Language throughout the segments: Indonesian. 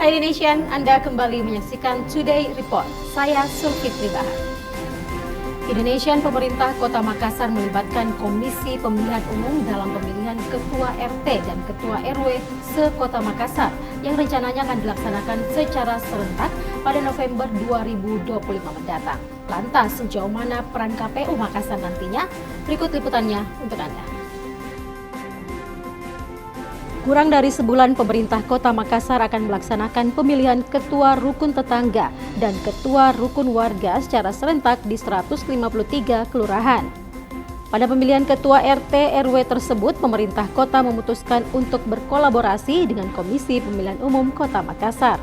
Hai Indonesian, Anda kembali menyaksikan Today Report. Saya Sulfitri Bahar. Indonesian, pemerintah Kota Makassar melibatkan Komisi Pemilihan Umum dalam pemilihan Ketua RT dan Ketua RW se-Kota Makassar yang rencananya akan dilaksanakan secara serentak pada November 2025 mendatang. Lantas, sejauh mana peran KPU Makassar nantinya? Berikut liputannya untuk Anda. Kurang dari sebulan pemerintah Kota Makassar akan melaksanakan pemilihan Ketua Rukun Tetangga dan Ketua Rukun Warga secara serentak di 153 kelurahan. Pada pemilihan Ketua RT RW tersebut, pemerintah kota memutuskan untuk berkolaborasi dengan Komisi Pemilihan Umum Kota Makassar.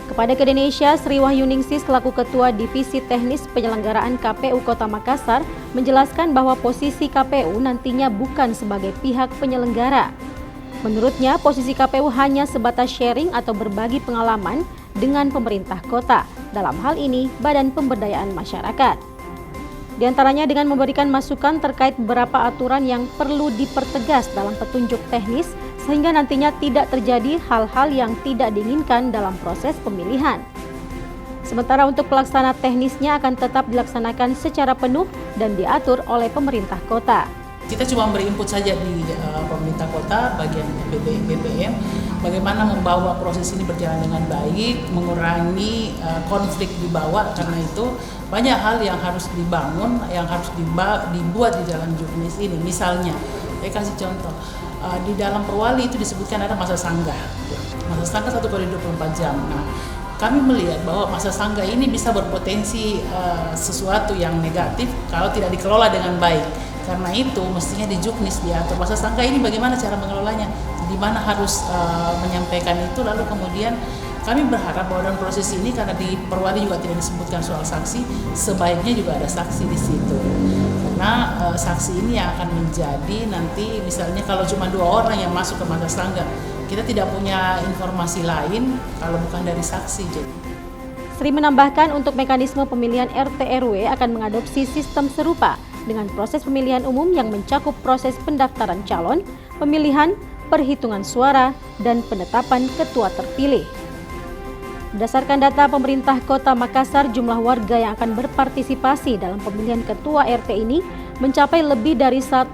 Kepada Indonesia, Sri Wahyuningsih selaku Ketua Divisi Teknis Penyelenggaraan KPU Kota Makassar menjelaskan bahwa posisi KPU nantinya bukan sebagai pihak penyelenggara. Menurutnya, posisi KPU hanya sebatas sharing atau berbagi pengalaman dengan pemerintah kota, dalam hal ini Badan Pemberdayaan Masyarakat. Di antaranya dengan memberikan masukan terkait beberapa aturan yang perlu dipertegas dalam petunjuk teknis, sehingga nantinya tidak terjadi hal-hal yang tidak diinginkan dalam proses pemilihan. Sementara untuk pelaksana teknisnya akan tetap dilaksanakan secara penuh dan diatur oleh pemerintah kota. Kita cuma berinput saja di pemerintah kota, bagian BPM, bagaimana membawa proses ini berjalan dengan baik, mengurangi konflik di bawah, karena itu banyak hal yang harus dibangun, yang harus dibuat di dalam juknis ini. Misalnya, saya kasih contoh, di dalam Perwali itu disebutkan ada masa sanggah. Masa sanggah 1x24 jam. Nah, kami melihat bahwa masa sanggah ini bisa berpotensi sesuatu yang negatif kalau tidak dikelola dengan baik. Karena itu mestinya di juknis diatur masa sanggah ini bagaimana cara mengelolanya, di mana harus menyampaikan itu. Lalu kemudian kami berharap bahwa dalam proses ini, karena di Perwali juga tidak disebutkan soal saksi, sebaiknya juga ada saksi di situ. Karena saksi ini yang akan menjadi nanti, misalnya kalau cuma 2 orang yang masuk ke masa sanggah, kita tidak punya informasi lain kalau bukan dari saksi. Sri menambahkan untuk mekanisme pemilihan RT RW akan mengadopsi sistem serupa dengan proses pemilihan umum yang mencakup proses pendaftaran calon, pemilihan, perhitungan suara, dan penetapan ketua terpilih. Berdasarkan data pemerintah Kota Makassar, jumlah warga yang akan berpartisipasi dalam pemilihan ketua RT ini mencapai lebih dari 1,4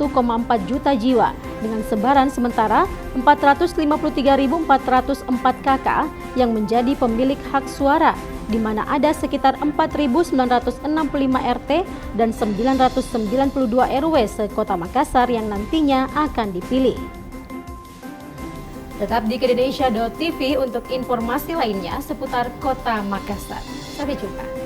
juta jiwa dengan sebaran sementara 453.404 KK yang menjadi pemilik hak suara, di mana ada sekitar 4.965 RT dan 992 RW se-Kota Makassar yang nantinya akan dipilih. Tetap di Indonesia.tv untuk informasi lainnya seputar Kota Makassar. Sampai jumpa.